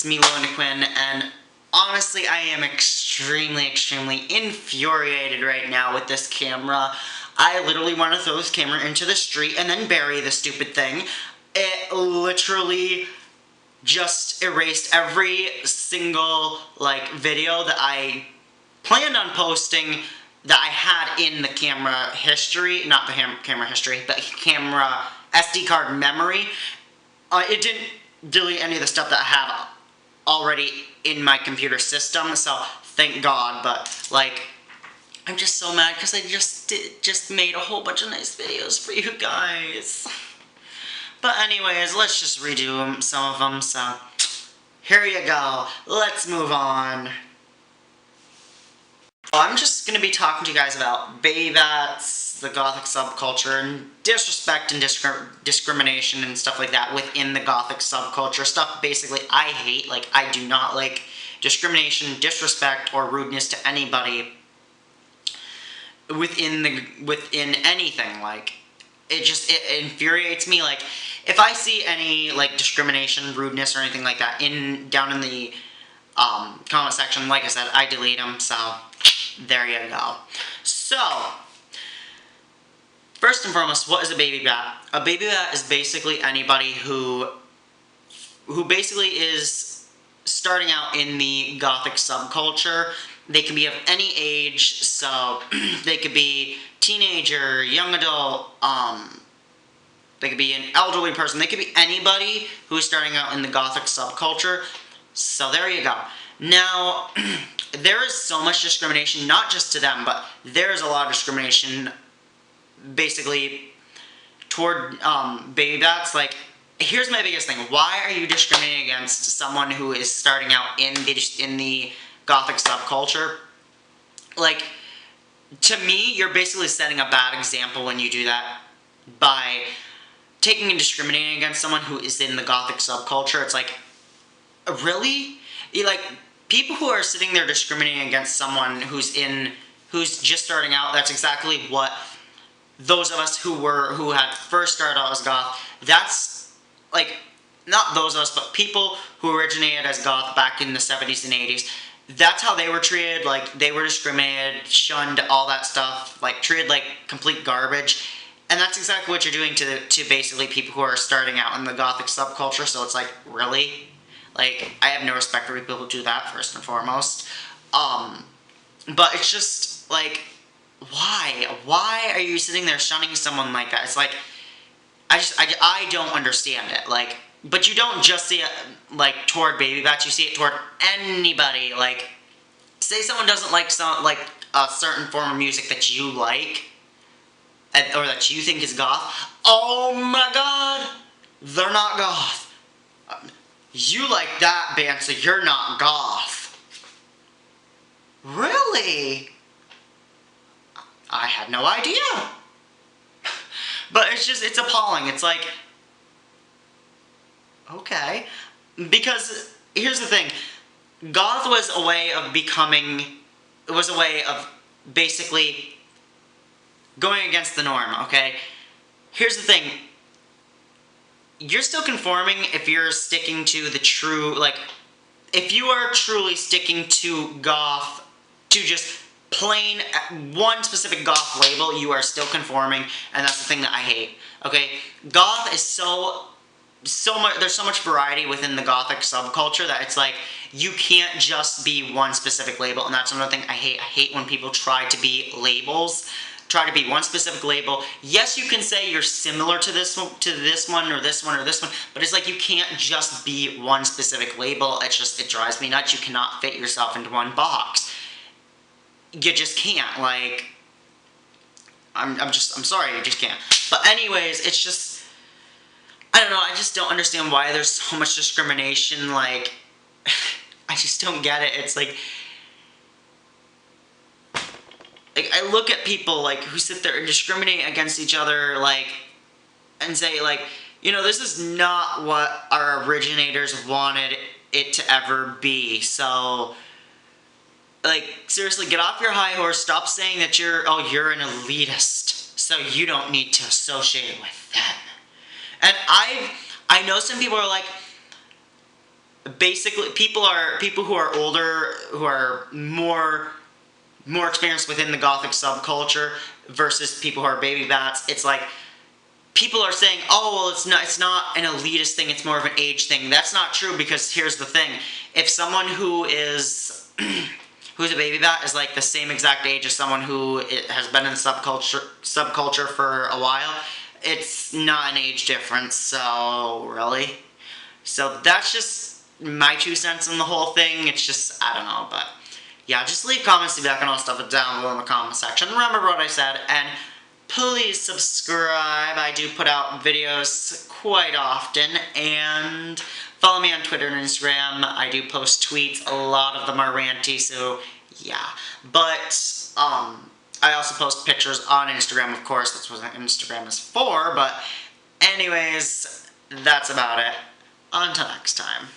It's me, LoganAquin, and honestly, I am extremely infuriated right now with this camera. I literally want to throw this camera into the street and then bury the stupid thing. It literally just erased every single, video that I planned on posting that I had in the camera history, not the camera history, but camera SD card memory. It didn't delete any of the stuff that I have already in my computer system, so thank God. But I'm just so mad because I just made a whole bunch of nice videos for you guys. But anyways, let's just redo some of them. So here you go. Let's move on. I'm just going to be talking to you guys about baby bats, the Gothic subculture, and disrespect and discrimination and stuff like that within the Gothic subculture. Stuff basically I hate. I do not like discrimination, disrespect, or rudeness to anybody within anything. It infuriates me. If I see any discrimination, rudeness, or anything like that down in the comment section, like I said, I delete them. So there you go. So first and foremost, what is a baby bat? A baby bat is basically anybody who basically is starting out in the Gothic subculture. They can be of any age, so they could be teenager, young adult, they could be an elderly person, they could be anybody who is starting out in the Gothic subculture. So there you go. Now, there is so much discrimination, not just to them, but there's a lot of discrimination basically toward baby bats. Here's my biggest thing. Why are you discriminating against someone who is starting out in the Gothic subculture? To me, you're basically setting a bad example when you do that by taking and discriminating against someone who is in the Gothic subculture. It's really? People who are sitting there discriminating against someone who's just starting out, that's exactly what those of us who had first started out as goth, that's not those of us, but people who originated as goth back in the 70s and 80s, that's how they were treated. They were discriminated, shunned, all that stuff, treated like complete garbage. And that's exactly what you're doing to basically people who are starting out in the Gothic subculture. So it's really? I have no respect for people who do that, first and foremost. But it's just, why? Why are you sitting there shunning someone like that? It's I don't understand it. But you don't just see it, toward baby bats, you see it toward anybody. Say someone doesn't like a certain form of music that you like, or that you think is goth. Oh my God, they're not goth. You like that band, so you're not goth. Really? I had no idea. But it's appalling. It's okay. Because here's the thing. Goth was a way of basically going against the norm, okay? Here's the thing. You're still conforming if you're sticking to the true, if you are truly sticking to goth, to just plain one specific goth label, you are still conforming, and that's the thing that I hate, okay? Goth is so much, there's so much variety within the Gothic subculture that it's you can't just be one specific label, and that's another thing I hate. I hate when people try to be labels. Try to be one specific label. Yes, you can say you're similar to this one, or this one, or this one, but it's you can't just be one specific label. It drives me nuts. You cannot fit yourself into one box. You just can't. I'm sorry, you just can't. But anyways, it's just, I don't know, I just don't understand why there's so much discrimination. I just don't get it. It's I look at people who sit there and discriminate against each other and say this is not what our originators wanted it to ever be. So seriously, get off your high horse. Stop saying that you're an elitist, so you don't need to associate with them. And I know some people are basically people who are older, who are more experienced within the Gothic subculture versus people who are baby bats. It's like people are saying, oh, well, it's not an elitist thing, it's more of an age thing. That's not true, because here's the thing. If someone who is who's a baby bat is like the same exact age as someone who has been in subculture for a while, it's not an age difference. So really, so that's just my 2 cents on the whole thing. It's just, I don't know, but yeah, just leave comments, feedback, and all stuff down below in the comment section. Remember what I said, and please subscribe. I do put out videos quite often, and follow me on Twitter and Instagram. I do post tweets. A lot of them are ranty, so yeah. But I also post pictures on Instagram, of course. That's what Instagram is for. But anyways, that's about it. Until next time.